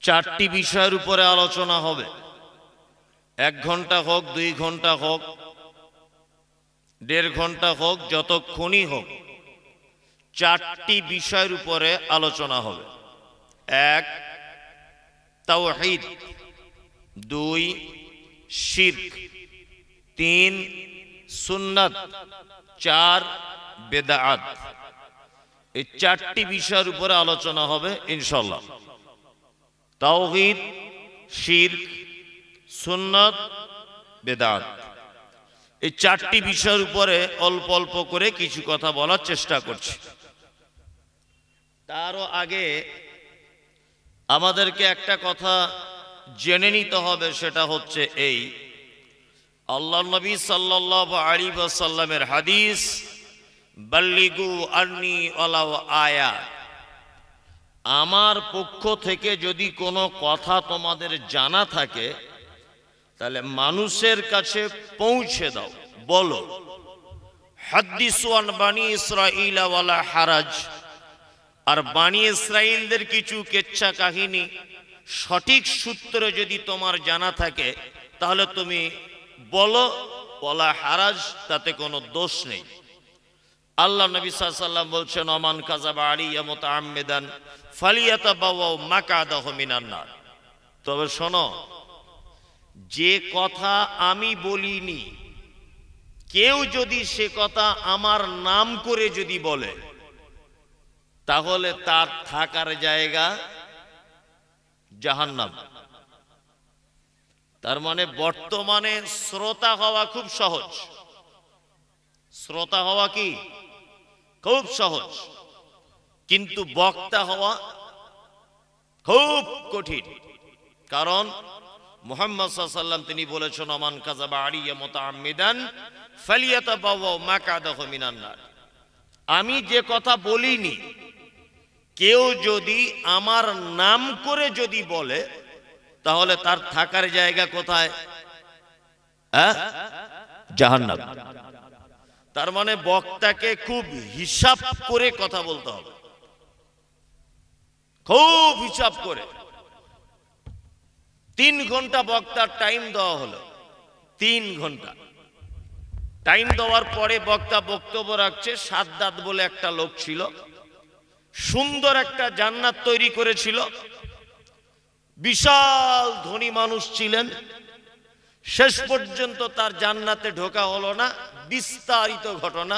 চারটি বিষয়ের উপরে আলোচনা হবে। 1 ঘন্টা হোক, 2 ঘন্টা হোক, 1.5 ঘন্টা হোক, যতক্ষণই হোক, চারটি বিষয়ের উপরে আলোচনা হবে। 1 তাওহীদ, 2 শিরক, 3 সুন্নাত, 4 বেদাত। এই চারটি বিষয়ের উপরে আলোচনা হবে ইনশাআল্লাহ। তাওহীদ, শিরক, সুন্নাত, বেদাত, এই চারটি বিষয়ের উপরে অল্প অল্প করে কিছু কথা বলার চেষ্টা করছি। তারও আগে আমাদেরকে একটা কথা জেনে নিতে হবে, সেটা হচ্ছে এই, আল্লাহর নবী সাল্লাল্লাহু আলাইহি ওয়াসাল্লামের হাদিস, বাল্লিগু আন্নি ওয়ালাউ আয়া, আমার পক্ষ থেকে যদি কোনো কথা তোমাদের জানা থাকে তাহলে মানুষের কাছে পৌঁছে দাও, বলো। হাদিসু আন বানি ইসরাঈল ওয়ালা হারাজ, আর বানি ইসরাঈলদের কিছু কেচ্ছা কাহিনী সঠিক সূত্রে যদি তোমার জানা থাকে তাহলে তুমি বলো, ওয়ালা হারাজ, তাতে কোনো দোষ নেই। আল্লাহ নবী সাল্লাল্লাহু আলাইহি ওয়াসাল্লাম বলছেন, ওমান কাযাবা আলাইয়া মুতাআম্মিদান ফালিয়াতাবাওয়া মাকআদাহু মিনান নার। তবে শোনো, যে কথা আমি বলিনি কেউ যদি সে কথা আমার নাম করে যদি বলে তাহলে তার থাকার জায়গা জাহান্নাম। তার মানে বর্তমানে শ্রোতা হওয়া খুব সহজ। শ্রোতা হওয়া কি খুব সহজ, কিন্তু বক্তা হওয়া খুব কঠিন। কারণ মুহাম্মদ সাল্লাল্লাহু আলাইহি ওয়াসাল্লাম তিনি বলেছেন, ওমান কাযাবা আলাইয়া মুতাআম্মিদান ফালিয়াতাবাওয়া মাকআদাহু মিনান নার। আমি যে কথা বলিনি কেউ যদি আমার নাম করে যদি বলে তাহলে তার থাকার জায়গা কোথায়? জাহান্নাম। তার মানে বক্তাকে খুব হিসাব করে কথা বলতে হবে, খুব হিসাব করে। 3 ঘন্টা বক্তার টাইম দেওয়া হলো, 3 ঘন্টা টাইম দেওয়ার পরে বক্তা বক্তব্য রাখছে। সাদ্দাত বলে একটা লোক ছিল, সুন্দর একটা জান্নাত তৈরি করেছিল, বিশাল ধনী মানুষ ছিলেন। শেষ পর্যন্ত তার জান্নাতে ঢোকা হলো না। বিস্তারিত ঘটনা,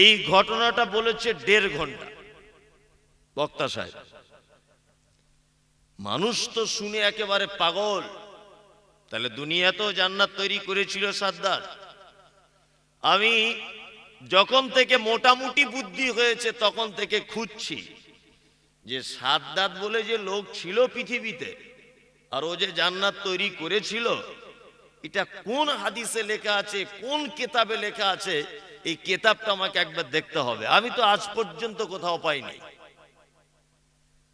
এই ঘটনাটা বলেছে 1.5 ঘন্টা বক্তা সাহেব। মানুষ তো শুনে একেবারে পাগল। তাহলে দুনিয়াতেও জান্নাত তৈরি করেছিল সাদ্দাত। আমি যখন থেকে মোটামুটি বুদ্ধি হয়েছে তখন থেকে খুঁজছি যে সাদ্দাত বলে যে লোক ছিল পৃথিবীতে, আর ও যে জান্নাত তৈরি করেছিল, এটা কোন হাদিসে লেখা আছে, কোন কিতাবে লেখা আছে, এই কিতাবটা আমাকে একবার দেখতে হবে। আমি তো আজ পর্যন্ত কোথাও পাইনি।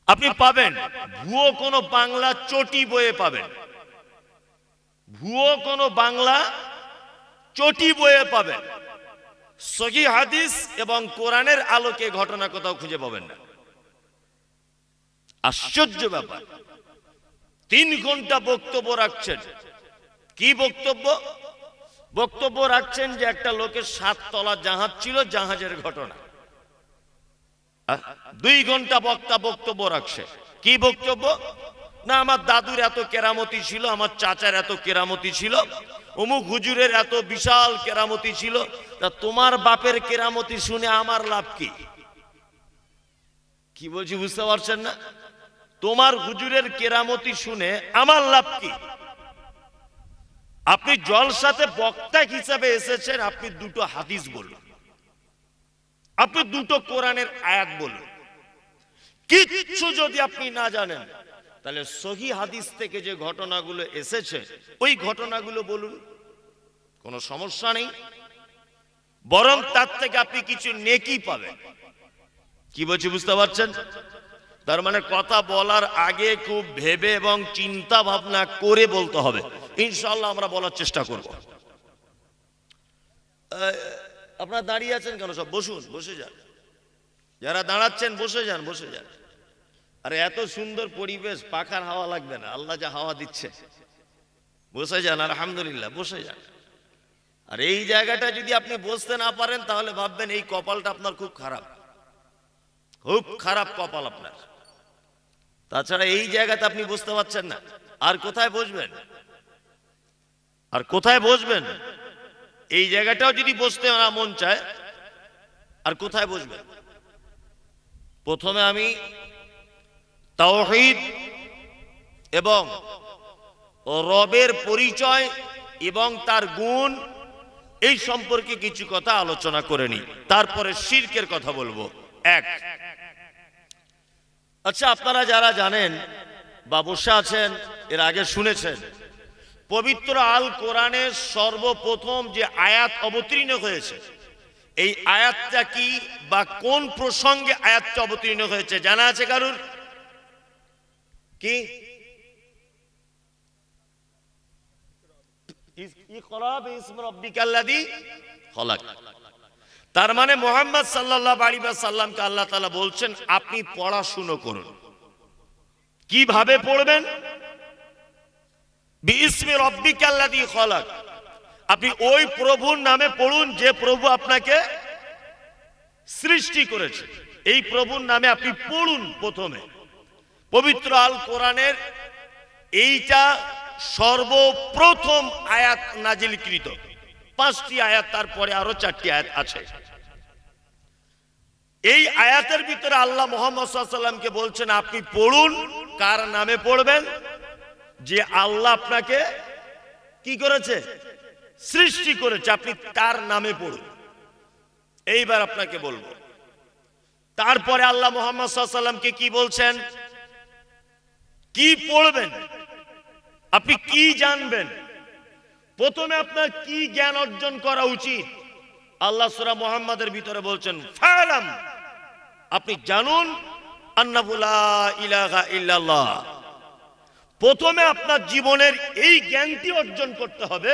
আপনি পাবেন ভুয়ো কোনো বাংলা চটি বইয়ে পাবেন, ভুয়ো কোনো বাংলা চটি বইয়ে পাবেন। সহিহ হাদিস এবং কোরআনের আলোকে ঘটনা কোথাও খুঁজে পাবেন না। আশ্চর্য ব্যাপার। 3 ঘন্টা বক্তব্য রাখছেন। কি বক্তব্য? বক্তব্য রাখছেন যে একটা লোকের 7 তলা জাহাজ ছিল, জাহাজের ঘটনা। 2 ঘন্টা বক্তা বক্তব্য রাখছে। কি বক্তব্য? না, আমার দাদুর এত কেরামতি ছিল, আমার চাচার এত কেরামতি ছিল, অমুক হুজুরের এত বিশাল কেরামতি ছিল। তা তোমার বাপের কেরামতি শুনে আমার লাভ কি? কি বলছি বুঝতে পারছেন না? তোমার হুজুরের কেরামতি শুনে আমার লাভ কি? আপনি জলসাতে বক্তা হিসাবে এসেছেন, আপনি 2টো হাদিস বলুন, আপনি 2টো কোরআনের আয়াত বলুন। কিচ্ছু যদি আপনি না জানেন তাহলে সহিহ হাদিস থেকে যে ঘটনাগুলো এসেছে ওই ঘটনাগুলো বলুন, কোনো সমস্যা নেই। বরং তার থেকে আপনি কিছু নেকি পাবেন। কি বলছি বুঝতে পারছেন? তার মানে কথা বলার আগে খুব ভেবে এবং চিন্তা ভাবনা করে বলতে হবে। ইনশাআল্লাহ আমরা বলার চেষ্টা করব। আপনারা দাঁড়িয়ে আছেন কেন? সব বসুন, বসে যান। যারা দাঁড়াচ্ছেন বসে যান, বসে যান। আরে এত সুন্দর পরিবেশ, পাখার হাওয়া লাগবে না, আল্লাহ যা হাওয়া দিচ্ছে, বসে যান, আলহামদুলিল্লাহ বসে যান। আর এই জায়গাটা যদি আপনি বসতে না পারেন তাহলে ভাববেন এই কপালটা আপনার খুব খারাপ, খুব খারাপ কপাল আপনার। তাছাড়া এই জায়গাতে আপনি বসতে পারছেন না, আর কোথায় বসবেন? আর কোথায় বসবেন? এই জায়গাটাও যদি বসতে না মন চায়, আর কোথায় বসবেন? প্রথমে আমি তাওহীদ এবং রবের পরিচয় এবং তার গুণ এই সম্পর্কে কিছু কথা আলোচনা করে নিই, তারপরে শিরকের কথা বলবো। এক, আচ্ছা আপনারা যারা জানেন বা বসে আছেন এর আগে শুনেছেন, পবিত্র আল কোরআনে সর্বপ্রথম যে আয়াত অবতীর্ণ হয়েছে, এই আয়াতটা কি বা কোন প্রসঙ্গে আয়াতটা অবতীর্ণ হয়েছে জানা আছে কারুর? কি? ইকরা বিসমি রাব্বিকাল্লাযী খলাক। তার মানে মুহাম্মদ সাল্লাল্লাহু আলাইহি ওয়াসাল্লামকে আল্লাহ তাআলা বলছেন আপনি পড়াশোনা করুন। কিভাবে পড়বেন? বিসমি রাব্বিকাল্লাযী খলাক, আপনি ওই প্রভুর নামে পড়ুন যে প্রভু আপনাকে সৃষ্টি করেছে, এই প্রভুর নামে আপনি পড়ুন। প্রথমে পবিত্র আল কোরআনের এইটা সর্বপ্রথম আয়াত নাজিলকৃত, 5টি আয়াত, তারপরে আরো 4টি আয়াত আছে। এই আয়াতের ভিতরে আল্লাহ মুহাম্মদ সাল্লাল্লাহু আলাইহি ওয়াসাল্লামকে বলছেন আপনি পড়ুন। কার নামে পড়বেন? যে আল্লাহ আপনাকে কি করেছে? সৃষ্টি করেছে, আপনি তার নামে পড়ুন। এইবার আপনাকে বলবো, তারপরে আল্লাহ মুহাম্মদ সাল্লাল্লাহু আলাইহি ওয়াসাল্লামকে কি বলছেন? কি পড়বেন, আপনি কি জানবেন, প্রথমে আপনার কি জ্ঞান অর্জন করা উচিত? আল্লাহ সূরা মুহাম্মাদের ভিতরে বলছেন ফালাম, আপনি জানুন আন্নাহু লা ইলাহা ইল্লাল্লাহ। প্রথমে আপনার জীবনের এই জ্ঞানটি অর্জন করতে হবে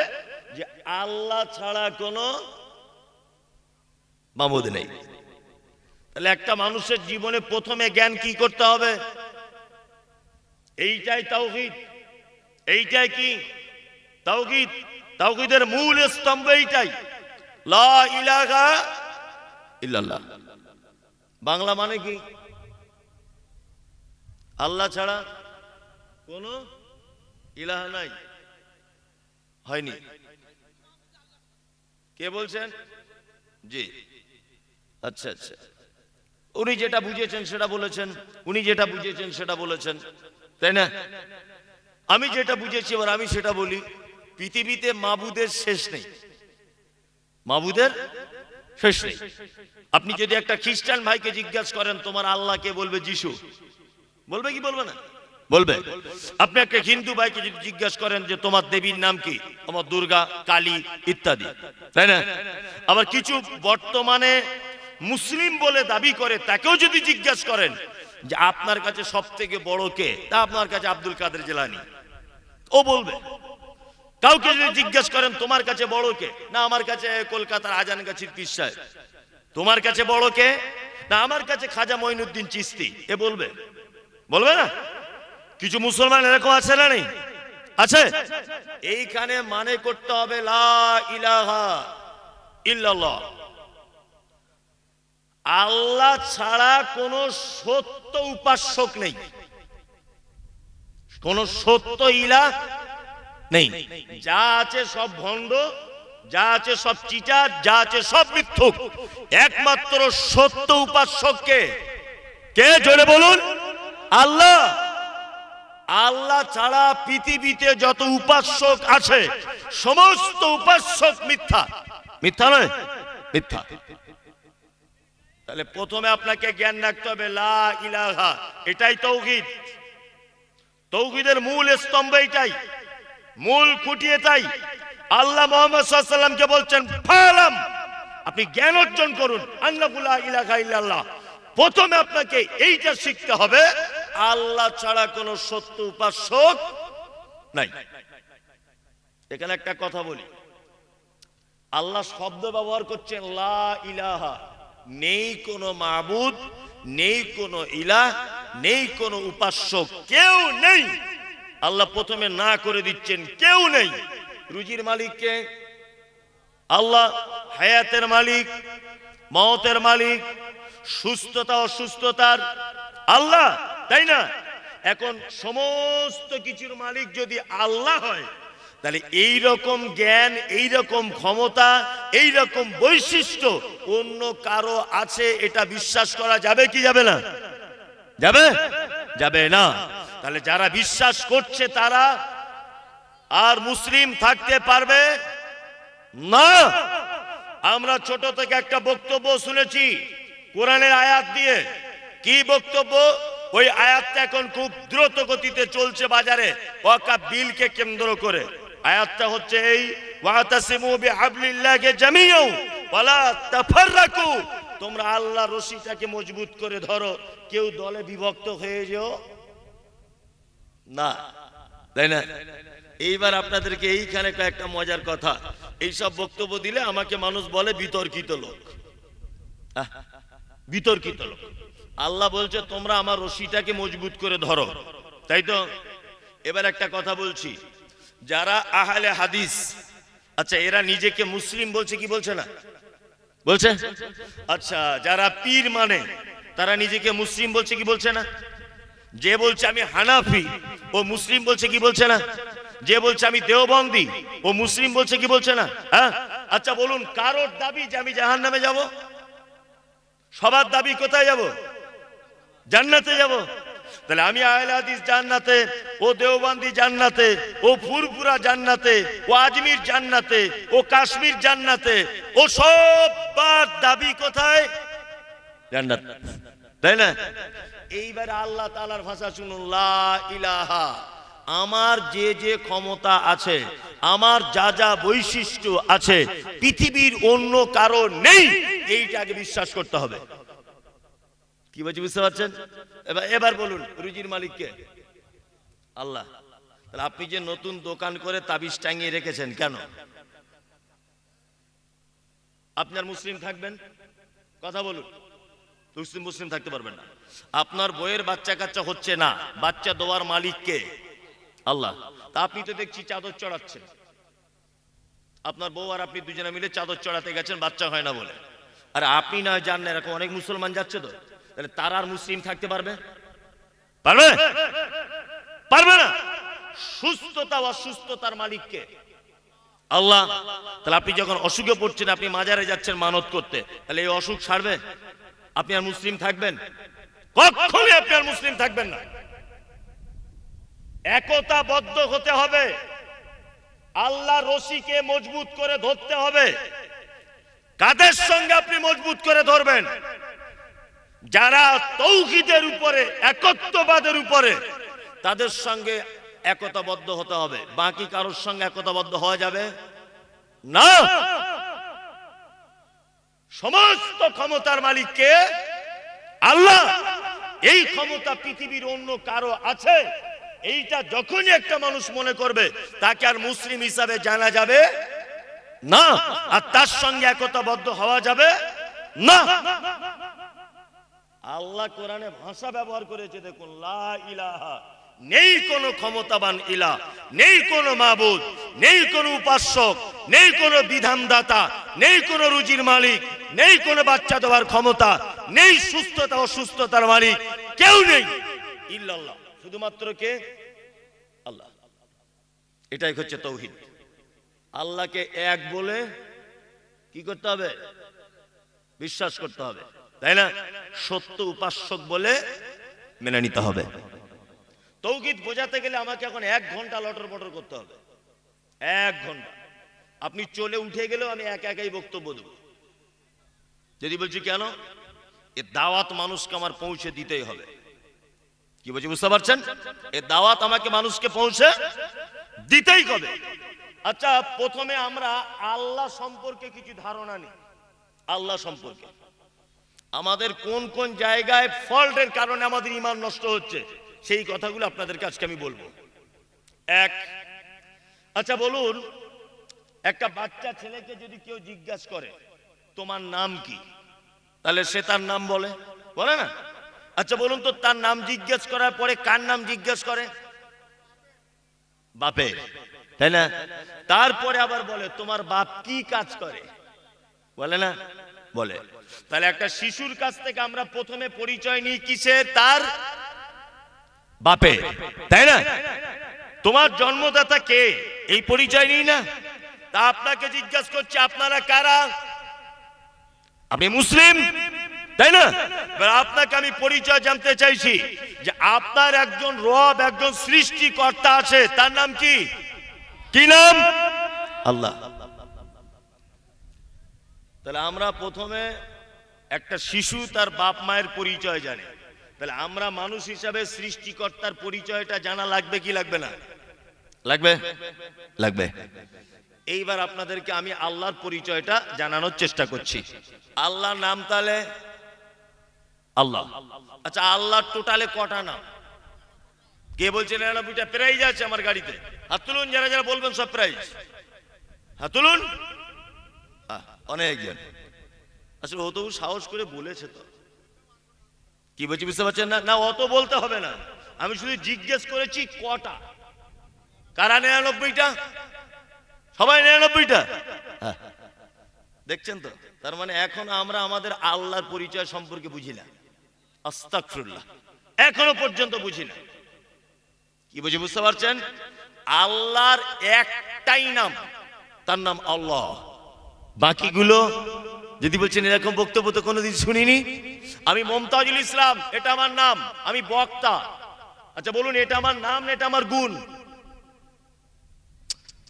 যে আল্লাহ ছাড়া কোনো মাবুদ নেই। তাহলে একটা মানুষের জীবনে প্রথমে জ্ঞান কি করতে হবে? এইটাই তাওহীদ। এইটাই কি? তাওহীদ। তাওহীদের মূল স্তম্ভ এইটাই, লা ইলাহা ইল্লাল্লাহ। বাংলা মানে কি? আল্লাহ ছাড়া কোনো ইলাহা নাই। হয়নি? কে বলছেন? জি, আচ্ছা আচ্ছা, উনি যেটা বুঝেছেন সেটা বলেছেন, উনি যেটা বুঝেছেন সেটা বলেছেন, তাই না? আমি যেটা বুঝেছি এবার আমি সেটা বলি। পৃথিবীতে মাবুদের শেষ নেই, মাবুদের শেষ নেই। আপনি যদি একটা খ্রিস্টান ভাইকে জিজ্ঞাসা করেন তোমার আল্লাহ কে, বলবে যিশু। বলবে কি বলবে না? বলবে। আপনি একটা হিন্দু ভাইকে যদি জিজ্ঞাসা করেন যে তোমার দেবীর নাম কি, আমার দুর্গা, কালী ইত্যাদি, তাই না? আবার কিছু বর্তমানে মুসলিম বলে দাবি করে তাকেও যদি জিজ্ঞাসা করেন যে আপনার কাছে সব থেকে বড় কে, তা আপনার কাছে আব্দুল কাদের জিলানী, ও বলবে। কাউকে যদি জিজ্ঞাসা করেন তোমার কাছে বড় কে, না আমার কাছে কলকাতার আজানগাছির পীর সাহেব। তোমার কাছে বড় কে, না আমার কাছে খাজা মঈনুদ্দিন চিশতি, এ বলবে? বলবে না? কিছু মুসলমান এরকম আছে না নেই? আছে। এইখানে মানে করতে হবে লা ইলাহা ইল্লাল্লাহ, আল্লাহ ছাড়া কোন সত্য উপাস্যক নেই, কোন সত্য ইলাহ নেই। যা আছে সব ভণ্ড, যা আছে সব চিটার, যা আছে সব মিথ্যুক। একমাত্র সত্য উপাস্যক কে? কে? জোরে বলুন। আল্লাহ। আল্লাহ ছাড়া পৃথিবীতে যত উপাস্যক আছে সমস্ত উপাস্যক মিথ্যা। মিথ্যা নয়? মিথ্যা। তাহলে প্রথমে আপনাকে জ্ঞান রাখতে হবে লা ইলাহা, এটাই তাওহীদ। তাওহীদের মূল স্তম্ভ এটাই, মূল খুঁটি এটাই। আল্লাহ মুহাম্মদ সাল্লাল্লাহু আলাইহি ওয়াসাল্লামকে বলছেন ফালাম, আপনি জ্ঞান অর্জন করুন আন্নাহু লা ইলাহা ইল্লাল্লাহ। প্রথমে আপনাকে এইটা শিখতে হবে আল্লাহ ছাড়া কোনো সত্য উপাস্যক নাই। এখানে একটা কথা বলি, আল্লাহ শব্দ ব্যবহার করছেন লা ইলাহা, নেই কোনো মাবুদ, নেই কোনো ইলাহ, নেই কোনো উপাস্য, কেউ নেই। আল্লাহ প্রথমে না করে দিচ্ছেন, কেউ নেই। রুজির মালিককে আল্লাহ, হায়াতের মালিক, মওতের মালিক, সুস্থতা অসুস্থতার আল্লাহ, তাই না? এখন সমস্ত কিছুর মালিক যদি আল্লাহ হয়, তাহলে এই রকম জ্ঞান, এই রকম ক্ষমতা, এই রকম বৈশিষ্ট্য অন্য কারো আছে, এটা বিশ্বাস করা যাবে কি যাবে না? যাবে? যাবে না। তাহলে যারা বিশ্বাস করছে তারা আর মুসলিম থাকতে পারবে না। আমরা ছোট থেকে একটা বক্তব্য শুনেছি কোরআনের আয়াত দিয়ে। কি বক্তব্য? ওই আয়াতটা এখন খুব দ্রুত গতিতে চলছে বাজারে, ওয়াকাফ বিলকে কেন্দ্র করে। আয়াতটা হচ্ছে এই, ওয়াতাসিমু বিহাবলিল্লাহি জামিআন ওয়ালা তাফাররাকু, তোমরা আল্লাহর রশিটাকে মজবুত করে ধরো, কেউ দলে বিভক্ত হয়ে যেও না, তাই না? এইবার আপনাদেরকে এইখানে একটা মজার কথা, এইসব বক্তব্য দিলে আমাকে মানুষ বলে বিতর্কিত লোক। বিতর্কিত লোক। আল্লাহ বলছে তোমরা আমার রশিটাকে মজবুত করে ধরো, তাই তো? এবার একটা কথা বলছি, যারা আহলে হাদিস, আচ্ছা এরা নিজেকে মুসলিম বলছে কি বলছে না? বলছে। আচ্ছা যারা পীর মানে তারা নিজেকে মুসলিম বলছে কি বলছে না? যে বলছে আমি হানাফি ও মুসলিম বলছে কি বলছে না? যে বলছে আমি দেওবন্দি ও মুসলিম বলছে কি বলছে না? হ্যাঁ, আচ্ছা বলুন, কারোর দাবি যে আমি জাহান্নামে যাব? সবার দাবি কোথায় যাব? জান্নাতে যাব। তাহলে আমি আহলে হাদিস জান্নাতে, ও দেওবন্দি জান্নাতে, ও ফুরফুরা জান্নাতে, ও আজমির জান্নাতে, ও কাশ্মীর জান্নাতে, ও সবার দাবি কোথায়? জান্নাত, তাই না? এইবারে আল্লাহ তাআলার ভাষা শুনুন, লা ইলাহা, আমার যে যে ক্ষমতা আছে, আমার যা যা বৈশিষ্ট্য আছে, পৃথিবীর অন্য কারো নেই, এইটাকে বিশ্বাস করতে হবে। কি বলছি বুঝতে পারছেন? এবার বলুন, রুজির মালিক কে? আল্লাহ। তাহলে আপনি যে নতুন দোকান করে তাবিজ টাঙিয়ে রেখেছেন কেন? আপনার মুসলিম থাকবেন? কথা বলুন। মুসলিম থাকতে পারবেন না। আপনার বইয়ের বাচ্চা কাচ্চা হচ্ছে না, বাচ্চা দেওয়ার মালিক কে? আল্লাহ। তা আপনি তো দেখছি চাদর চড়াচ্ছেন, আপনার বউ আর আপনি দুজনে মিলে চাদর চড়াতে গেছেন বাচ্চা হয় না বলে। আর আপনি না জান না, এরকম অনেক মুসলমান যাচ্ছে তো, তাহলে তারা আর মুসলিম থাকতে পারবে? পারবে? পারবে না। সুস্থতা অসুস্থতার মালিক কে? আল্লাহ। তাহলে আপনি যখন অসুখে পড়ছেন, আপনি মাজারে যাচ্ছেন মানত করতে, তাহলে এই অসুখ সারবে? আপনি আর মুসলিম থাকবেন? কখনোই আপনি আর মুসলিম থাকবেন না। একতাবদ্ধ হতে হবে, আল্লাহ রশিকে মজবুত করে ধরতে হবে। কাদের সঙ্গে আপনি মজবুত করে ধরবেন? যারা তৌহিদের উপরে, একত্ববাদের উপরে, তাদের সঙ্গে একতাবদ্ধ হতে হবে। বাকি কারোর সঙ্গে একতাবদ্ধ হওয়া যাবে না। সমস্ত ক্ষমতার মালিক কে? আল্লাহ। এই ক্ষমতা পৃথিবীর অন্য কারো আছে, এইটা যখনই একটা মানুষ মনে করবে, তাকে আর মুসলিম হিসাবে জানা যাবে না, আর তার সঙ্গে একতাবদ্ধ হওয়া যাবে না। আল্লাহ কোরআনে ভাষা ব্যবহার করেছে, দেখুন, লা ইলাহা, নেই কোনো ক্ষমতাবান ইলাহ, নেই কোনো মাবুদ, নেই কোনো উপাসক, নেই কোনো বিধানদাতা, নেই কোনো রুজির মালিক, নেই কোনো বাচ্চা দেওয়ার ক্ষমতা, নেই সুস্থতা অসুস্থতার মালিক, কেউ নেই ইল্লাল্লাহ, শুধুমাত্র কে? আল্লাহ। এটাই হচ্ছে তাওহীদ। আল্লাহকে এক বলে কি করতে হবে? বিশ্বাস করতে হবে, তাই না? সত্য উপাসক বলে মেনে নিতে হবে। তাওহীদ বোঝাতে গেলে আমাকে এখন 1 ঘন্টা লটর পটর করতে হবে, 1 ঘন্টা। আপনি চলে উঠে গেলেও আমি একাই বক্তব্য দেব। যদি বলছি কেন? এ দাওয়াত মানুষকে আমার পৌঁছে দিতেই হবে। কি বলছি বুঝতে পারছেন? এ দাওয়াত আমাকে মানুষকে পৌঁছে দিতেই হবে। আচ্ছা, প্রথমে আমরা আল্লাহ সম্পর্কে কিছু ধারণা নিই। আল্লাহ সম্পর্কে আমাদের কোন কোন জায়গায় ফল্টের কারণে আমাদের ঈমান নষ্ট হচ্ছে, সেই কথাগুলো আপনাদের কাছে আমি বলবো। আচ্ছা বলুন, একটা বাচ্চা ছেলেকে যদি কেউ জিজ্ঞাসা করে তোমার নাম কি, তাহলে সে তার নাম বলে না? আচ্ছা বলুন তো, তার নাম জিজ্ঞেস করার পরে কার নাম জিজ্ঞেস করে? বাপের, তাই না? তারপরে আবার বলে তোমার বাপ কি কাজ করে, বলে না? বলে। তাহলে একটা শিশুর কাছ থেকে আমরা প্রথমে পরিচয় নিই কিসের? তার বাপে, তাই না? তোমার জন্মদাতা কে, এই পরিচয় নিই না? তা আপনাকে জিজ্ঞাসা করছি, আপনারা কারা? আপনি মুসলিম, তাই না? আপনাকে আমি পরিচয় জানতে চাইছি যে আপনার একজন রব, একজন সৃষ্টিকর্তা আছে, তার নাম কি? কি নাম? আল্লাহ। তাহলে আমরা প্রথমে একটা শিশু তার বাপ মায়ের পরিচয় জানে, তাহলে আমরা মানুষ হিসাবে সৃষ্টিকর্তার পরিচয়টা জানা লাগবে কি লাগবে না? লাগবে, লাগবে। এইবার আপনাদেরকে আমি আল্লাহর পরিচয়টা জানানোর চেষ্টা করছি। আল্লাহর নাম তাহলে আল্লাহ। আচ্ছা, আল্লাহর টোটালে কটা নাম? কে বলছে 99টা? প্রাইজ আছে আমার গাড়িতে, হাত তুলুন যারা যারা বলবেন সব প্রাইজ, হাত তুলুন। অনেকজন আসলে অত সাহস করে বলেছে, তো কি বলছি বুঝতে পারছেন না? না, অত বলতে হবে না, আমি শুধু জিজ্ঞেস করেছি কটা। কারা 99টা? সবাই 99টা? দেখছেন তো? তার মানে এখন আমরা আমাদের আল্লাহর পরিচয় সম্পর্কে বুঝি না। আস্তাগফিরুল্লাহ, এখনো পর্যন্ত বুঝি না। কি বুঝি বুঝতে পারছেন? আল্লাহর একটাই নাম, তার নাম আল্লাহ। বাকিগুলো যদি বলছেন এরকম বক্তব্য তো কোনোদিন শুনিনি। আমি মমতাজুল ইসলাম, এটা আমার নাম, আমি বক্তা। আচ্ছা বলুন, এটা আমার নাম না এটা আমার গুণ?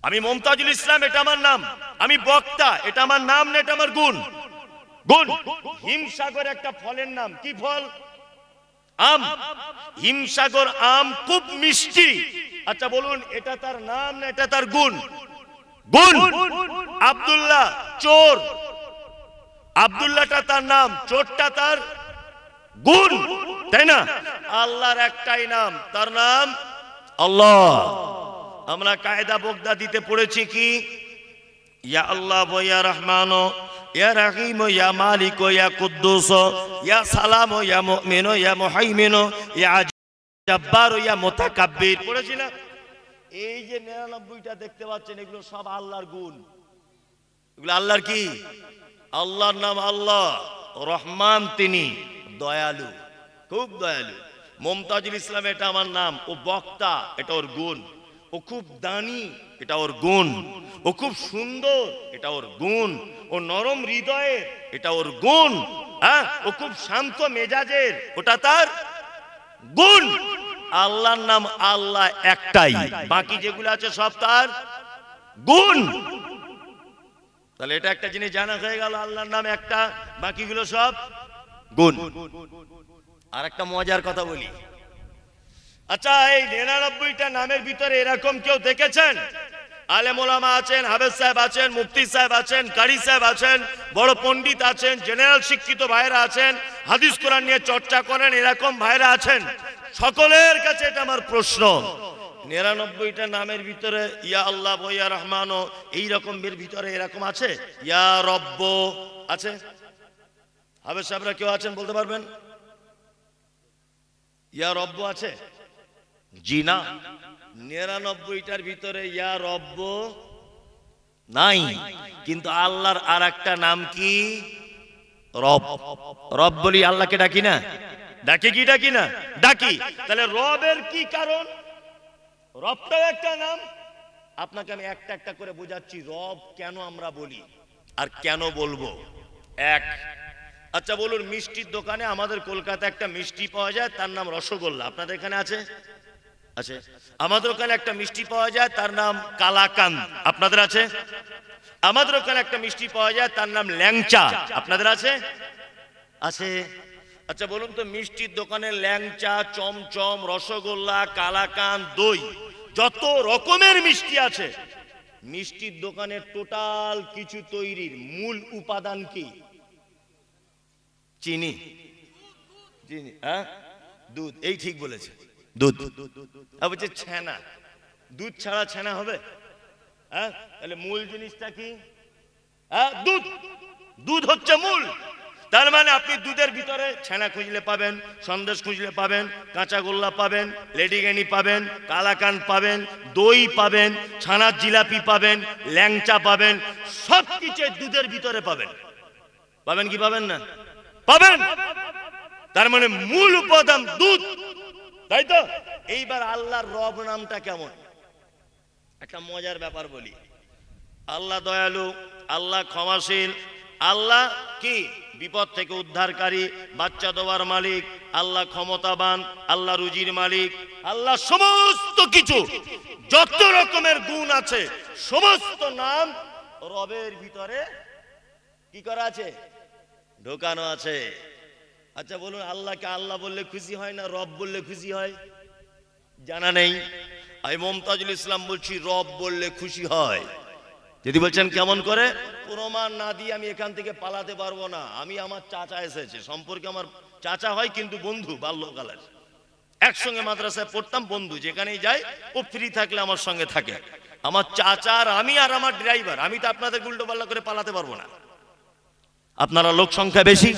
আমি মমতাজুল ইসলাম, এটা আমার নাম, আমি বক্তা, এটা আমার নাম না এটা আমার গুণ? গুণ। হিমসাগর একটা ফলের নাম, কি ফল? আম। হিমসাগর আম খুব মিষ্টি। আচ্ছা বলুন, এটা তার নাম না এটা তার গুণ? গুণ। আব্দুল্লাহ চোর, আব্দুল্লাহটা তার নাম, চোরটা তার গুণ, তাই না? আল্লাহর একটাই নাম, তার নাম আল্লাহ। আমরা কায়দা বগদা দিতে পড়েছি কি? ইয়া আল্লাহ ইয়া রহমান ইয়া রাহিম ইয়া মালিক ইয়া কুদ্দুস ইয়া সালাম ইয়া মুমিন ইয়া মুহাইমিন ইয়া জাব্বার ইয়া মুতাকাব্বির পড়েছি না? এই যে 99টা দেখতে পাচ্ছেন, এগুলো সব আল্লাহর গুণ। এগুলো আল্লাহর কি? আল্লাহর নাম আল্লাহ। রহমান, তিনি দয়ালু, খুব দয়ালু। মমতাজুল ইসলাম, এটা আমার নাম, ও বক্তা, এটা ওর গুণ। ও খুব দানি, এটা ওর গুণ। ও খুব সুন্দর, এটা ওর গুণ। ও নরম হৃদয়ের, এটা ওর গুণ। হ্যাঁ, ও খুব শান্ত মেজাজের, ওটা তার গুণ। আল্লাহর নাম আল্লাহ একটাই, বাকি যেগুলো আছে সব তার গুণ। তাহলে এটা একটা জিনিস জানা হয়ে গেল, আল্লাহর নাম একটা, বাকিগুলো সব গুণ। আর একটা মজার কথা বলি। আচ্ছা, এই 99টা নামের ভিতরে এরকম কেউ দেখেছেন? আলেম ওলামা আছেন, হাফেজ সাহেব আছেন, মুফতি সাহেব আছেন, কারি সাহেব আছেন, বড় পণ্ডিত আছেন, জেনারেল শিক্ষিত ভাইরা আছেন, হাদিস কোরআন নিয়ে চর্চা করেন, এরকম ভাইরা আছেন। সকলের কাছে এটা আমার প্রশ্ন, 99টা নামের ভিতরে ইয়া আল্লাহ ইয়া রহমান এইরকম এর ভিতরে এরকম আছে? ইয়া রব্ব আছে? হাফেজ সাহেবরা কেউ আছেন বলতে পারবেন? ইয়া রব্ব আছে? জি না, 99টার ভিতরে ইয়া রব্ব নাই। কিন্তু আল্লাহর আর একটা নাম কি? রব। রব বলি আল্লাহকে ডাকি না? ডাকি কি ডাকি না? ডাকি। তাহলে রবের কি কারণ? রবটাও একটা নাম। আপনাকে আমি একটা একটা করে বোঝাচ্ছি রব কেন আমরা বলি আর কেন বলবো। এক, আচ্ছা বলুন, মিষ্টির দোকানে আমাদের কলকাতায় একটা মিষ্টি পাওয়া যায়, তার নাম রসগোল্লা। আপনাদের এখানে আছে? আছে। আমাদের ওখানে একটা মিষ্টি পাওয়া যায়, তার নাম কালাকান্দ। আপনাদের আছে? আমাদের ওখানে একটা মিষ্টি পাওয়া যায়, তার নাম ল্যাংচা। আপনাদের আছে? আছে। আচ্ছা বলুন তো, মিষ্টির দোকানে ল্যাংচা, চমচম, রসগোল্লা, কালাকান্দ, দই, যত রকমের মিষ্টি আছে, মিষ্টির দোকানের টোটাল কিছু তৈরির মূল উপাদান কি? চিনি। চিনি, হ্যাঁ, দুধ। এই ঠিক বলেছে, দুধ। আর বলছে ছানা, দুধ ছাড়া ছানা হবে? হ্যাঁ, তাহলে মূল জিনিসটা কি? হ্যাঁ, দুধ। দুধ হচ্ছে মূল। তার মানে আপনি দুধের ভিতরে ছানা খুঁজলে পাবেন, সন্দেশ খুঁজলে পাবেন, কাঁচা গোল্লা পাবেন, লেডিকেনি পাবেন, কালাকান পাবেন, দই পাবেন, ছানার জিলাপি পাবেন, ল্যাংচা পাবেন, সবকিছু দুধের ভিতরে পাবেন। পাবেন কি পাবেন না? পাবেন। তার মানে মূল উপাদান দুধ, তাই তো? এইবার আল্লাহর রব নামটা কেমন? একটা মজার ব্যাপার বলি। আল্লাহ দয়ালু, আল্লাহ ক্ষমাশীল, আল্লাহ কি বিপদ থেকে উদ্ধারকারী, বাচ্চা দেওয়ার মালিক, আল্লাহ ক্ষমতাবান, আল্লাহ রুজির মালিক, আল্লাহ সমস্ত কিছু যত রকমের গুণ আছে সমস্ত নাম রবের ভিতরে কি করা আছে? ঢোকানো আছে। আচ্ছা বলুন, আল্লাহকে আল্লাহ বললে খুশি হয় না রব বললে খুশি হয়? জানা নেই। আমি মমতাজুল ইসলাম বলছি রব বললে খুশি হয়। যদি বলছেন কেমন করে, প্রমাণ না দিয়ে আমি এখান থেকে পালাতে পারবো না। আমি আমার চাচা এসেছে, সম্পর্কে আমার চাচা হয় কিন্তু বন্ধু, বাল্যকালের একসঙ্গে মাদ্রাসায় পড়তাম, বন্ধু, যেখানেই যাই ও ফ্রি থাকলে আমার সঙ্গে থাকে। আমার চাচা আর আমি আর আমার ড্রাইভার, আমি তো আপনাদের উল্টো পাল্লা করে পালাতে পারবো না। আপনারা লোক সংখ্যা বেশি,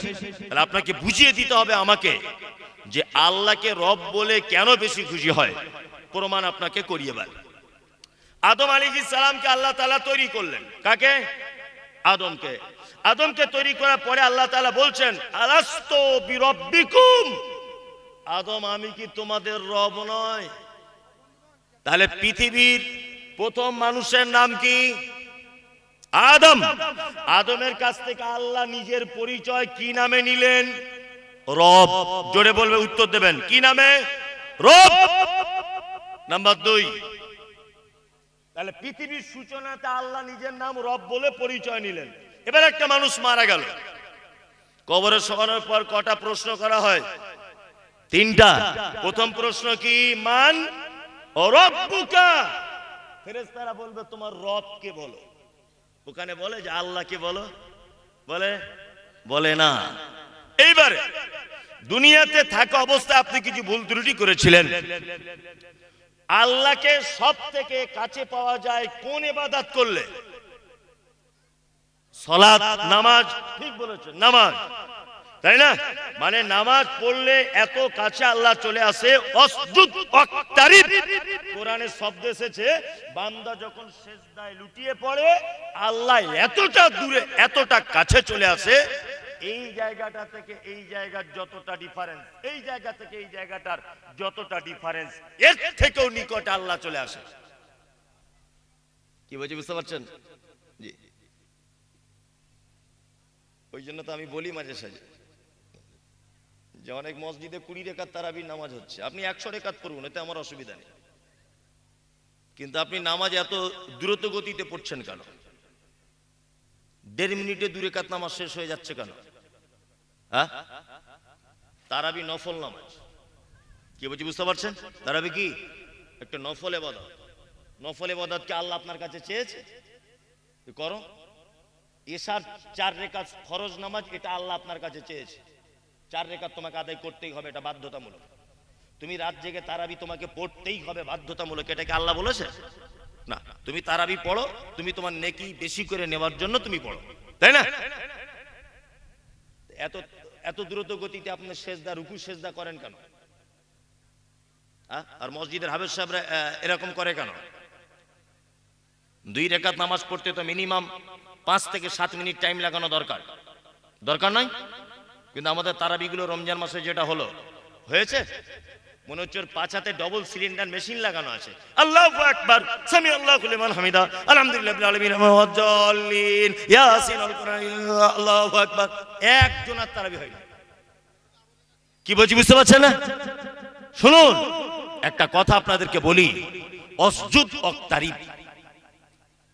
তাহলে আপনাকে বুঝিয়ে দিতে হবে আমাকে যে আল্লাহকে রব বলে কেন বেশি খুশি হয়। প্রমাণ আপনাকে করিয়ে বল। আদম আলাইহিস সালামকে আল্লাহ তাআলা তৈরি করলেন। কাকে? আদমকে। আদমকে তৈরি করার পরে আল্লাহ তাআলা বলছেন, আলাস্তু বিরব্বিকুম, আদম আমি কি তোমাদের রব নয়? তাহলে পৃথিবীর প্রথম মানুষের নাম কি? আদম। আদমের কাছ থেকে আল্লাহ নিজের পরিচয় কি নামে নিলেন? রব। জোরে বলবে, উত্তর দেবেন কি নামে? রব। নাম্বার 2, তাহলে পৃথিবীর সূচনাতে আল্লাহ নিজের নাম রব বলে পরিচয় নিলেন। এবার একটা মানুষ মারা গেল, কবরে শোয়ানোর পর কটা প্রশ্ন করা হয়? 3টা। প্রথম প্রশ্ন কি? মান রব্বুকা। ফেরেশতারা বলবে তোমার রব কে বলো। ওখানে বলে যে আল্লাহকে বলো, বলে না। এইবারে দুনিয়াতে থাকা অবস্থায় আপনি কিছু ভুল ত্রুটি করেছিলেন। আল্লাহকে সব থেকে কাছে পাওয়া যায় কোন ইবাদত করলে? সালাত, নামাজ। ঠিক বলেছেন, নামাজ, তাই না? মানে নামাজ পড়লে এত কাছে আল্লাহ চলে আসে। অসজুদ ওয়াক্তারিব, কোরআনে শব্দ এসেছে, বান্দা যখন সিজদায় লুটিয়ে পড়ে আল্লাহ এতটা দূরে এতটা কাছে চলে আসে। এই জায়গাটা থেকে এই জায়গার যতটা ডিফারেন্স, এই জায়গা থেকে এই জায়গাটার যতটা ডিফারেন্স, এর থেকেও নিকটে আল্লাহ চলে আসে। কি বলছি বুঝতে পারছেন? জি, ওই জন্য তো আমি বলি মাঝে সাঝে যে অনেক মসজিদে 20 রাকাত তারাবির নামাজ হচ্ছে, আপনি 100 রাকাত পড়ুন, এতে আমার অসুবিধা নেই, কিন্তু আপনি নামাজ এত দ্রুত গতিতে পড়ছেন কেন? 1.5 মিনিটে 2 রাকাত নামাজ শেষ হয়ে যাচ্ছে কেন? হ্যাঁ, তারাবি নফল নামাজ। কি বলছি বুঝতে পারছেন? তারাবি কি একটা নফল ইবাদত। নফল ইবাদতকে আল্লাহ আপনার কাছে চেয়েছে করো। এশার 4 রাকাত ফরজ নামাজ, এটা আল্লাহ আপনার কাছে চেয়েছে। 4 রাকাত তোমাকে আদায় করতেই হবে, এটা বাধ্যতামূলক। তুমি রাত জেগে তারাবি তোমাকে পড়তেই হবে, বাধ্যতামূলক। এটাকে আল্লাহ বলেছে? না। তুমি তারাবি পড়ো, তুমি তোমার নেকি বেশি করে নেওয়ার জন্য তুমি পড়ো, তাই না? এত এত দ্রুত গতিতে আপনি সেজদা, রুকু সেজদা করেন কেন? আর মসজিদের হাফেজ সাহেবরা এরকম করে কেন? 2 রাকাত নামাজ পড়তে তো মিনিমাম 5 থেকে 7 মিনিট টাইম লাগানো দরকার নয়? কিন্তু আমাদের তারাবিগুলো রমজান মাসে যেটা হয়েছে, মনে হচ্ছে ওর পাছাতে ডবল সিলিন্ডার মেশিন লাগানো আছে। আল্লাহু আকবার, সামি আল্লাহু লিমান হামিদা, আলহামদুলিল্লাহি রাব্বিল আলামিন, ওয়াজ্জালিন, ইয়াসিন, আল কুরআন, আল্লাহু আকবার। একজন আর তারাবি হয় না। কি বলছি বুঝতে পারছেন না? শুনুন, একটা কথা আপনাদেরকে বলি, অসজুদ ওয়াক্তারিব,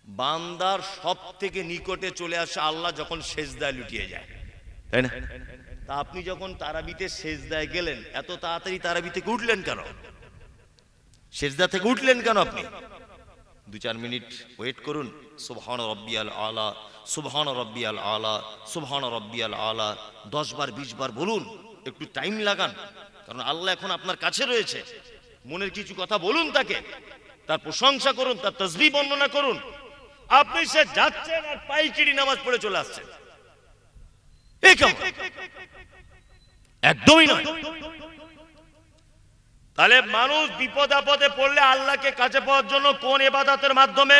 বান্দার সব থেকে নিকটে চলে আসে আল্লাহ যখন সেজদায় লুটিয়ে যায়, তাই না? তা আপনি যখন তারাবিতে সেজদায় গেলেন, এত তাড়াতাড়ি তারাবি থেকে উঠলেন কেন? সেজদা থেকে উঠলেন কেন? আপনি 2-4 মিনিট ওয়েট করুন। সুবহান রাব্বিয়াল আলা, সুবহান রাব্বিয়াল আলা, সুবহান রাব্বিয়াল আলা 10 বার 20 বার বলুন, একটু টাইম লাগান, কারণ আল্লাহ এখন আপনার কাছে রয়েছে। মনের কিছু কথা বলুন তাকে, তার প্রশংসা করুন, তার তাসবিহ বর্ণনা করুন। আপনি সে যাচ্ছেন আর পাইকিরি নামাজ পড়ে চলে আসছেন, এই কেমন? একদমই নয়। তাহলে মানুষ বিপদ আপদে পড়লে আল্লাহকে কাছে পাওয়ার জন্য কোন ইবাদতের মাধ্যমে?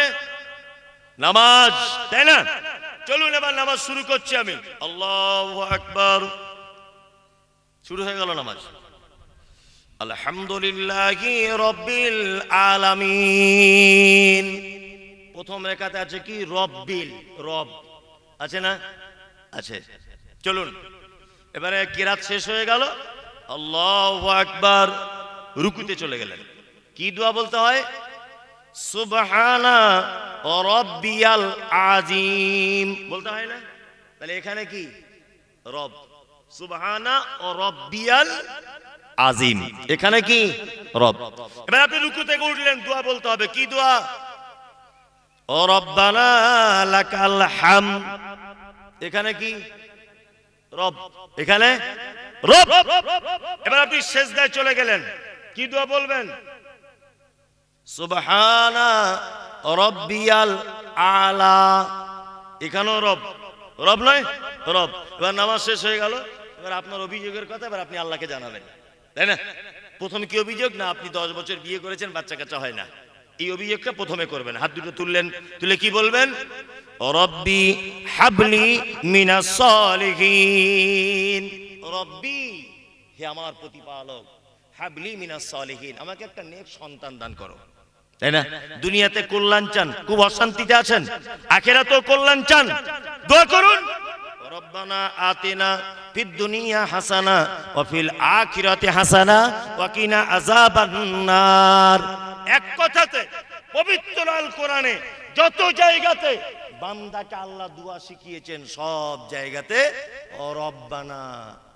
নামাজ, তাই না? চলুন এবার নামাজ শুরু করছি আমি। আল্লাহু আকবার। শুরু হয়ে গেল নামাজ। আলহামদুলিল্লাহি রাব্বিল আলামিন। প্রথম রেখাতে আছে কি? রব্বিল, রব আছে না? আছে। চলুন এবারে কিরাত শেষ হয়ে গেল, আল্লাহু আকবার, রুকুতে চলে গেলেন। কি দোয়া বলতে হয়? সুবহানা রাব্বিয়াল আযীম বলতে হয় না? তাহলে এখানে কি? রব, সুবহানা রাব্বিয়াল আযীম, এখানে কি? রব। এবার আপনি রুকু থেকে উঠলেন, দোয়া বলতে হবে। কি দোয়া? ও রব্বানা লাকাল হামদ, এখানে কি? রব, এখানে রব। এবার আপনি সিজদায় চলে গেলেন, কি দোয়া বলবেন? সুবহানা রাব্বিয়াল আলা, এখানেও রব, রব নয়? রব। এবার নামাজ শেষ হয়ে গেল। এবার আপনার অভিযোগের কথা এবার আপনি আল্লাহকে জানাবেন, তাই না? প্রথমে কি অভিযোগ? না আপনি 10 বছর বিয়ে করেছেন, বাচ্চা কাচ্চা হয় না। এই অভিযোগটা প্রথমে করবেন। হাত দুটো তুললেন, তুলে কি বলবেন? রব্বি হাবলি মিনাস সালিহিন। রব্বি, হে আমার প্রতিপালক, হাবলি মিনাস সালিহিন, আমাকে একটা নেক সন্তান দান করো, তাই না? দুনিয়াতে কল্যাণ চান, খুব অশান্তিতে আছেন, আখিরাতেও কল্যাণ চান, দোয়া করুন রব্বানা আতিনা ফিদ দুনিয়া হাসানা ওয়া ফিল আখিরাতি হাসানা ওয়া কিনা আযাবান নার। এক কথাতে পবিত্র আল কোরআনে যত জায়গাতে বান্দাকে আল্লাহ দোয়া শিখিয়েছেন, সব জায়গাতে ও রব্বানা,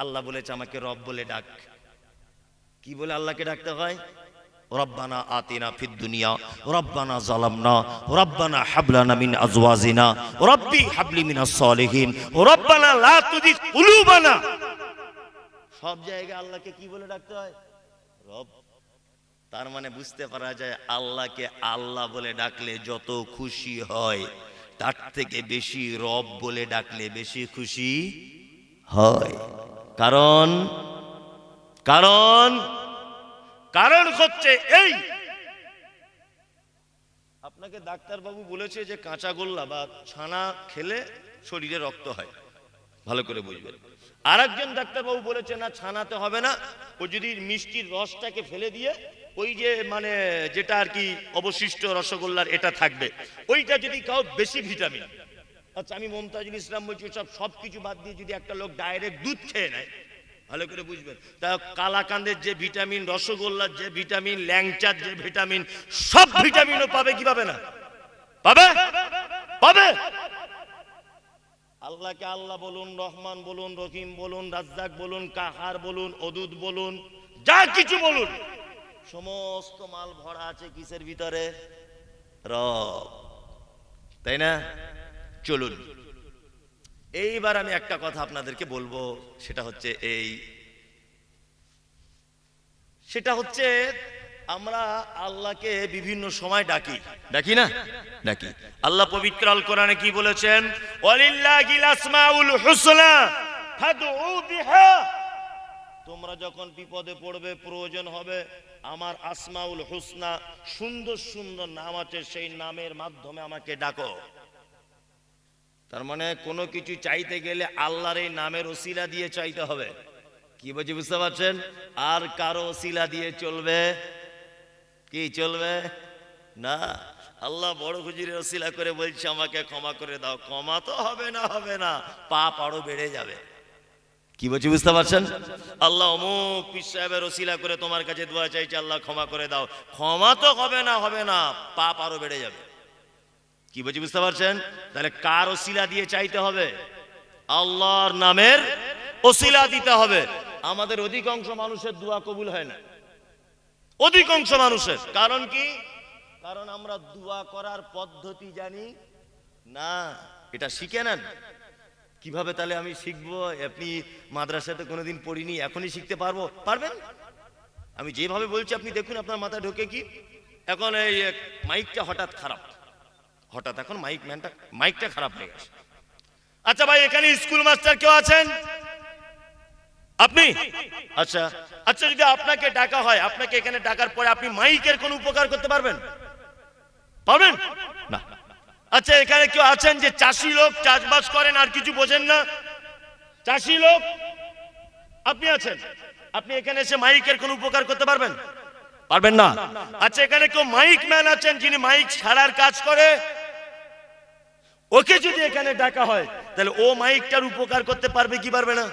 আল্লাহ বলেছে আমাকে রব বলে ডাক। কি বলে আল্লাহকে ডাকতে হয়? রব্বানা আতিনা ফিদ দুনিয়া রব্বানা যালামনা রব্বানা হাবলানা মিন আজওয়াজিনা রব্বি হাবলি মিনাস সালিহিন রব্বানা লা তুযিগ কুলুবানা। সব জায়গায় আল্লাহকে কি বলে ডাকতে হয়? রব। তার মানে বুঝতে পারা যায় আল্লাহকে আল্লাহ বলে ডাকলে যত খুশি হয়, তার থেকে বেশি রব বলে ডাকলে বেশি খুশি হয়। কারণ কারণ কারণ হচ্ছে এই, আপনাকে ডাক্তার বাবু বলেছে যে কাঁচা গোল্লা বা ছানা খেলে শরীরে রক্ত হয়, ভালো করে বুঝবেন। আরেকজন ডাক্তার বাবু বলেছে না, ছানাতে হবে না, ও যদি মিষ্টির রসটাকে ফেলে দিয়ে ওই যে মানে যেটা আর কি অবশিষ্ট রসগোল্লার এটা থাকবে, ওইটা যদি খাও বেশি ভিটামিন। আচ্ছা আমি মমতাজুল ইসলাম বলছি, সব কিছু বাদ দিয়ে যদি একটা লোক ডাইরেক্ট দুধ খেয়ে নেয়, ভালো করে বুঝবেন, তা কালাকান্দের যে ভিটামিন, রসগোল্লার যে ভিটামিন, ল্যাংচার যে ভিটামিন, সব ভিটামিনও পাবে কি পাবে না? পাবে, পাবে। আল্লাহকে আল্লাহ বলুন, রহমান বলুন, রহিম বলুন, রাজ্জাক বলুন, কাহার বলুন, অদুদ বলুন, যা কিছু বলুন, সমস্ত মাল ভরা আছে কিসের ভিতরে? রব, তাই না? চলুন এইবার আমি একটা কথা আপনাদেরকে বলবো, সেটা হচ্ছে আমরা আল্লাহকে বিভিন্ন সময় ডাকি, ডাকি না? ডাকি। আল্লাহ পবিত্র আল কোরআনে কি বলেছেন? ওয়ালিল্লাহিল আসমাউল হুসনা ফাদউ বিহা। তোমরা যখন বিপদে পড়বে, প্রয়োজন হবে, আমার আসমাউল হুসনা, সুন্দর সুন্দর নাম আছে, সেই নামের মাধ্যমে আমাকে ডাকো। তার মানে কোনো কিছু চাইতে গেলে আল্লাহর এই নামের ওসিলা দিয়ে চাইতে হবে। কি বলছি বুঝতে পারছেন? আর কারো ওসিলা দিয়ে চলবে কি? চলবে না। আল্লাহ বড় হুজুরের ওসিলা করে বলছে আমাকে ক্ষমা করে দাও, ক্ষমা তো হবে না, হবে না, পাপ আরো বেড়ে যাবে। কি বলছি বুঝতে পারছেন? আল্লাহ অমুক পীর সাহেবের ওসিলা করে তোমার কাছে দোয়া চাইছে, আল্লাহ ক্ষমা করে দাও, ক্ষমা তো হবে না, হবে না, পাপ আরো বেড়ে যাবে। কি বলছি বুঝতে পারছেন? তাহলে কার ওসিলা দিয়ে চাইতে হবে? আল্লাহর নামের ওসিলা দিতে হবে। আমাদের অধিকাংশ মানুষের দোয়া কবুল হয় না, অধিকাংশ মানুষের। কারণ কি? কারণ আমরা দোয়া করার পদ্ধতি জানি না। এটা শিখে নেন। কিভাবে তাহলে আমি শিখবো? আপনি মাদ্রাসাতে কোনোদিন পড়িনি, এখনই শিখতে পারবো? পারবেন? আমি যেভাবে বলছি আপনি দেখুন আপনার মাথায় ঢোকে কি? এখন এই মাইকটা হঠাৎ খারাপ, হঠাৎ এখন মাইকটা খারাপ হয়ে গেছে। আচ্ছা ভাই, এখানে স্কুল মাস্টার কেউ আছেন? আপনি? আচ্ছা আচ্ছা, যদি আপনাকে ডাকা হয়, আপনাকে এখানে ডাকার পরে আপনি মাইকের কোনো উপকার করতে পারবেন? পারবেন না। আচ্ছা, এখানে কেউ আছেন যে চাষি লোক, চাষবাস করেন আর কিছু বোঝেন না? চাষি লোক আপনি আছেন, আপনি এখানে এসে মাইকের কোনো উপকার করতে পারবেন? পারবেন না। আচ্ছা, এখানে কেউ মাইক ম্যান আছেন যিনি মাইক ছাড়ার কাজ করে? ওকে যদি এখানে ডাকা হয় তাহলে ও মাইকটার উপকার করতে পারবে কি পারবে না?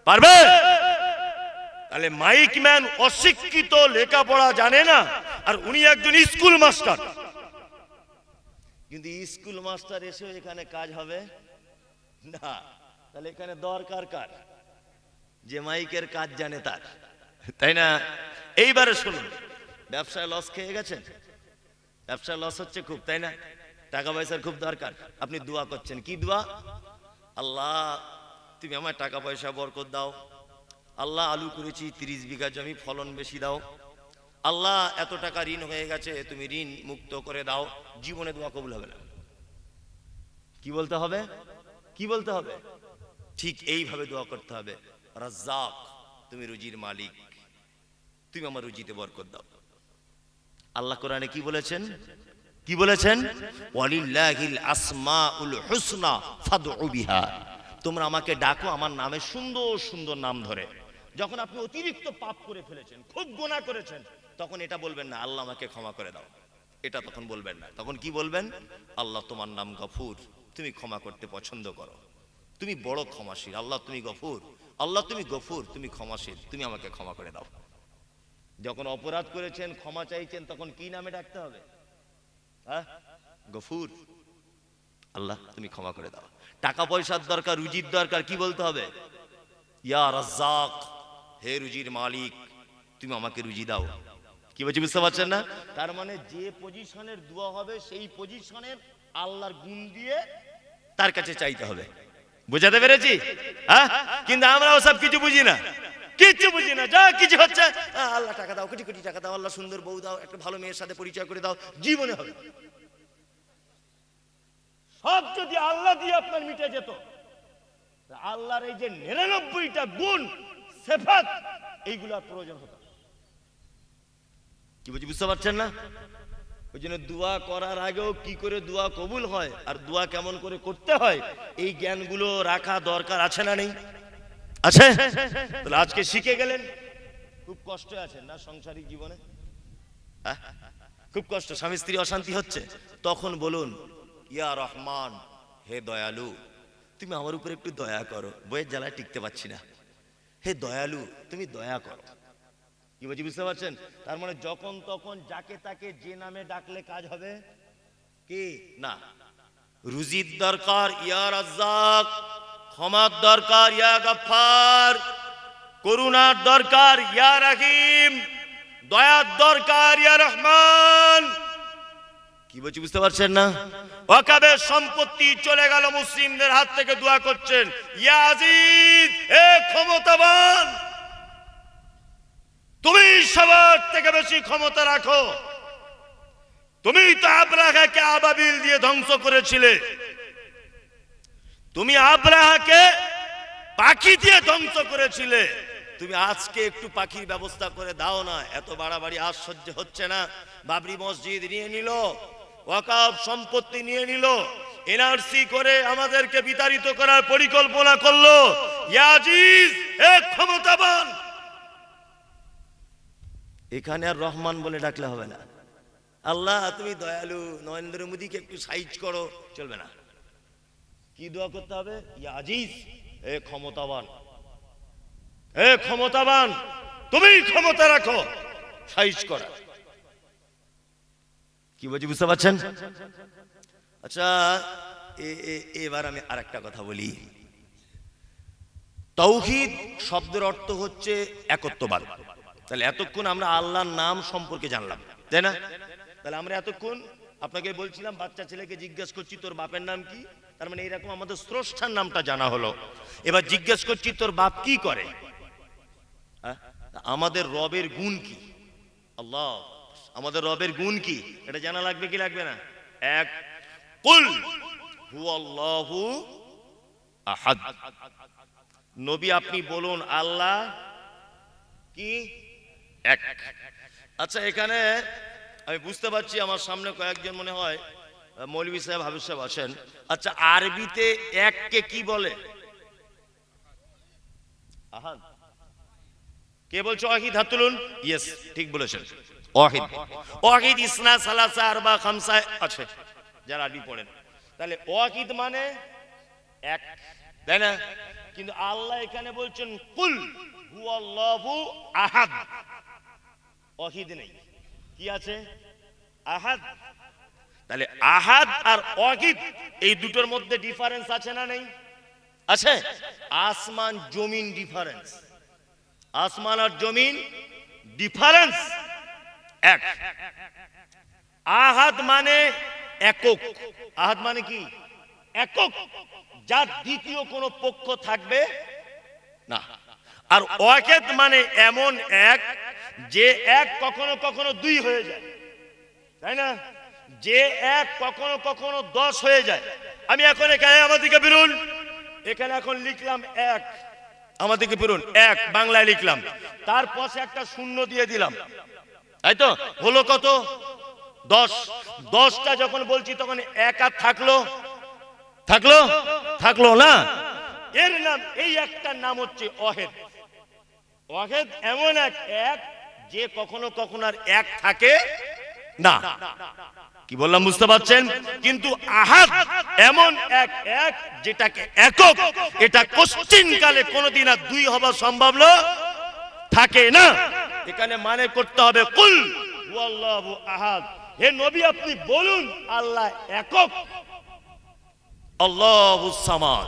পারবে। তাহলে মাইক ম্যান অশিক্ষিত, লেখাপড়া জানে না, আর উনি একজন স্কুল মাস্টার। কিন্তু স্কুল মাস্টার এসেও এখানে কাজ হবে না। তাহলে এখানে দরকার কার? যে মাইকের কাজ জানে তার, তাই না? এইবারে শুনুন, ব্যবসায় লস খেয়ে গেছেন, ব্যবসায় লস হচ্ছে খুব, তাই না? টাকা পয়সার খুব দরকার, আপনি দোয়া করছেন, কি দোয়া? আল্লাহ তুমি আমার টাকা পয়সা বরকত দাও, আল্লাহ আলু করেছি 30 বিঘা জমি, ফলন বেশি দাও, আল্লাহ এত টাকা ঋণ হয়ে গেছে, তুমি ঋণ মুক্ত করে দাও। জীবনে দোয়া কবুল হবে না। কি বলতে হবে? কি বলতে হবে? ঠিক এইভাবে দোয়া করতে হবে, রাজ্জাক তুমি রুজির মালিক, তুমি আমার রুজিতে বরকত দাও। আল্লাহ কোরআনে কি বলেছেন? কি বলেছেন? ওয়ালিল্লাহিল আসমাউল হুসনা ফাদউ বিহা, তোমরা আমাকে ডাকো আমার নামে সুন্দর সুন্দর নাম ধরে। যখন আপনি অতিরিক্ত পাপ করে ফেলেছেন, খুব গুনাহ করেছেন, তখন এটা বলবেন না আল্লাহ আমাকে ক্ষমা করে দাও, এটা তখন বলবেন না। তখন কি বলবেন? আল্লাহ তোমার নাম গফুর, তুমি ক্ষমা করতে পছন্দ করো, তুমি বড় ক্ষমাশীল, আল্লাহ তুমি গফুর, আল্লাহ তুমি গফুর, তুমি ক্ষমাশীল, তুমি আমাকে ক্ষমা করে দাও। যখন অপরাধ করেছেন, ক্ষমা চাইছেন, তখন কি নামে ডাকতে হবে? হ্যাঁ, গফুর, আল্লাহ তুমি ক্ষমা করে দাও। টাকা পয়সার দরকার, রুজির দরকার, কি বলতে হবে? ইয়া রাজ্জাক, হে রুজির মালিক, তুমি আমাকে রুজি দাও। কি বলছি বুঝতে পারছেন না? তার মানে যে পজিশনের দোয়া হবে সেই পজিশনের আল্লাহর গুণ দিয়ে তার কাছে চাইতে হবে। বুঝাতে পেরেছি? হ্যাঁ, কিন্তু আমরা ওসব কিছু বুঝি না, কিচ্ছু বুঝি না। যা কিছু হচ্ছে, আল্লাহ টাকা দাও, কোটি কোটি টাকা দাও, আল্লাহ সুন্দর বউ দাও, একটা ভালো মেয়ের সাথে পরিচয় করে দাও, জীবনে হবে। সব যদি আল্লাহ দিয়ে আপনার মিটে যেত, আল্লাহর এই যে 99টা গুণ, সিফাত, এইগুলোর প্রয়োজন হতো। কি বলছি বুঝতে পারছেন না? ওই জন্য দোয়া করার আগেও কি করে দোয়া কবুল হয় আর দোয়া কেমন করে করতে হয়, এই জ্ঞানগুলো রাখা দরকার আছে না নেই? আছে। তাহলে আজকে শিখে গেলেন। খুব কষ্ট আছেন না সাংসারিক জীবনে? খুব কষ্ট, স্বামী স্ত্রী অশান্তি হচ্ছে, তখন বলুন ইয়া রহমান, হে দয়ালু, তুমি আমার উপর একটু দয়া করো, বইয়ের জ্বালায় টিকতে পারছি না, হে দয়ালু তুমি দয়া করো। কি বলছি বুঝতে পারছেন? তার মানে যখন তখন যাকে তাকে যে নামে ডাকলে কাজ হবে কি না? রুজির দরকার, ইয়া রাজ্জাক, ক্ষমার দরকার, ইয়া গফফার, করুণার দরকার, ইয়া রহিম, দয়ার দরকার, ইয়া রহমান। কি বলছি বুঝতে পারছেন না? ওয়াকাবের সম্পত্তি চলে গেল মুসলিমদের হাত থেকে, দোয়া করছেন ইয়া আজিজ, হে ক্ষমতাবান, তুমি সবার থেকে বেশি ক্ষমতা রাখো, তুমি তো আব্রাহাকে আবাবিল দিয়ে ধ্বংস করেছিলে, তুমি আব্রাহাকে পাখি দিয়ে ধ্বংস করেছিলে, তুমি আজকে একটু পাখির ব্যবস্থা করে দাও না, এত বাড়াবাড়ি আর সহ্য হচ্ছে না। বাবরি মসজিদ নিয়ে নিল, ওয়াকফ সম্পত্তি নিয়ে নিল, এনআরসি করে আমাদেরকে বিতাড়িত করার পরিকল্পনা করলো। ইয়া আজিজ, হে ক্ষমতাবান। এখানে আর রহমান বলে ডাকলে হবে না, আল্লাহ তুমি দয়ালু, নরেন্দ্র মোদীকে একটু সাইজ করো, চলবে না। কি দোয়া করতে হবে? ইয়া আজিজ, হে ক্ষমতাবান, হে ক্ষমতাবান, তুমি ক্ষমতা রাখো, সাইজ করা। কি বলছি বুঝতে পারছেন? আচ্ছা, এবার আমি আরেকটা কথা বলি। তাওহীদ শব্দের অর্থ হচ্ছে একত্ববাদ। তাহলে এতক্ষণ আমরা আল্লাহর নাম সম্পর্কে জানলাম, তাই না? তাহলে আমরা এতক্ষণ আপনাকে বলছিলাম, বাচ্চা ছেলেকে জিজ্ঞেস করছি তোর বাপের নাম কি, তার মানে এরকম আমাদের স্রষ্টার নামটা জানা হলো। এবার জিজ্ঞেস করছি তোর বাপ কি করে, আমাদের রবের গুণ কি, আল্লাহ, আমাদের রবের গুণ কি, এটা জানা লাগবে কি লাগবে না? এক, কুল হুয়াল্লাহু আহাদ। নবী আপনি বলুন আল্লাহ কি এক। আচ্ছা, এখানে আমি বুঝতে পারছি আমার সামনে কয়েকজন মনে হয় মৌলভী সাহেব, হাবিব সাহেব আছেন। আচ্ছা, আরবিতে এককে কি বলে? আহাদ। কে বলছো? ওয়াহিদ, হাত তুলুন। ইয়েস, ঠিক বলেছেন, ওয়াহিদ। ওয়াহিদ ইসনা সালাসা আরবা খামসা আছে যারা আরবি পড়েন। তাহলে ওয়াহিদ মানে এক, তাই না? কিন্তু আল্লাহ এখানে বলছেন কুল হুয়াল্লাহু আহাদ। ওয়াহিদ নেই, কি আছে? আহাদ। তাহলে আহাদ আর ওয়াহিদ এই দুটোর মধ্যে ডিফারেন্স আছে না নেই? আছে। আসমান জমিন ডিফারেন্স, আসমান আর জমিন ডিফারেন্স এক। আহাদ মানে একক। আহাদ মানে কি? একক, যার দ্বিতীয় কোন পক্ষ থাকবে না। আর ওয়াহিদ মানে এমন এক যে এক কখনো কখনো দুই হয়ে যায়, তাই না? যে এক কখনো কখনো 10 হয়ে যায়। আমি এখন এখানে আমাদেরকে বেরুন, এখানে এখন লিখলাম এক, আমাদেরকে বেরুন এক বাংলায় লিখলাম, তার পাশে একটা শূন্য দিয়ে দিলাম, তাই তো হলো কত? 10। 10টা যখন বলছি তখন এক আর থাকলো থাকলো থাকলো না। এর নাম, এই একটার নাম হচ্ছে ওয়াহিদ। ওয়াহিদ এমন এক এক যে কখনো কখনো আর এক থাকে না। কি বললাম বুঝতে পারছেন? কিন্তু আহাদ এমন এক এক যেটাকে একক, এটা কোশ্চিন কালে কোনোদিন আর দুই হওয়া সম্ভব না, থাকে না। এখানে মানে করতে হবে কুল হুয়াল্লাহু আহাদ। হে নবী আপনি বলুন আল্লাহ একক, আল্লাহুস সামাদ।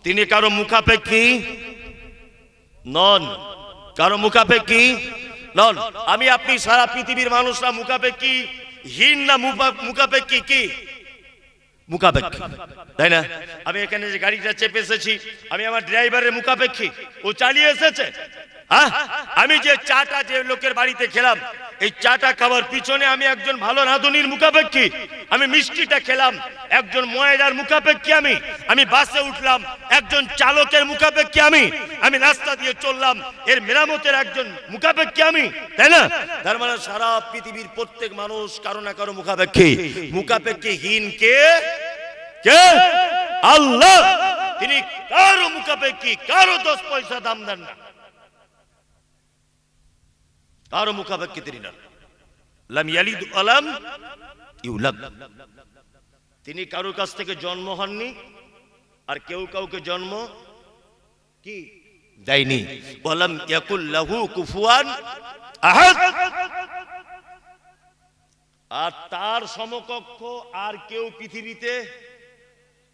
তিনি কারো মুখাপেক্ষী নন, কারো মুখাপেক্ষী নন। আমি আপনি সারা পৃথিবীর মানুষরা মুখাপেক্ষী হীন না মুখাপেক্ষী? কি মুখাপেক্ষী, তাই না? আমি এখানে যে গাড়িটা চেপে এসেছি, আমি আমার ড্রাইভারের মুখাপেক্ষী, ও চালিয়ে এসেছে। হ্যাঁ, আমি যে চাটা যে লোকের বাড়িতে খেলাম, এই চাটা খাওয়ার পিছনে আমি একজন ভালো রাঁধুনির মুখাপেক্ষী। আমি মিষ্টিটা খেলাম, একজন ময়দার মুখাপেক্ষী। আমি বাসে উঠলাম, একজন চালকের মুখাপেক্ষী। আমি রাস্তা দিয়ে চললাম, এর মেরামতের একজন মুখাপেক্ষী আমি, তাই না? তার মানে সারা পৃথিবীর প্রত্যেক মানুষ কারো না কারো মুখাপেক্ষী। মুখাপেক্ষীহীন কে? কে? আল্লাহ। তিনি কারো মুখাপেক্ষী, কারো 10 পয়সা দাম দেন না, কারো মুখাপেক্ষী তিনি না। লাম ইয়ালিদ ওয়া লাম ইউলাদ। তিনি কারোর কাছ থেকে জন্ম হননি, আর কেউ কাউকে জন্ম কি দেয়নি। ওয়ালাম ইয়াকুল লাহু কুফুয়ান আহাদ। আর তার সমকক্ষ আর কেউ পৃথিবীতে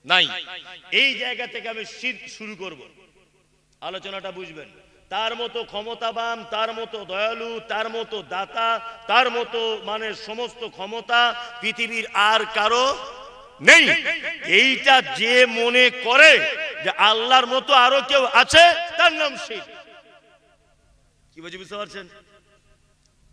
নাই। এই জায়গা থেকে আমি শুরু করব, আলোচনাটা বুঝবেন। তার মতো ক্ষমতাবান, তার মতো দয়ালু, তার মতো দাতা, তার মতো মানে সমস্ত ক্ষমতা পৃথিবীর আর কারো নেই। এইটা যে মনে করে যে আল্লাহর মতো আরো কেউ আছে, তার নাম শিরক। কি বুঝতে পারছেন?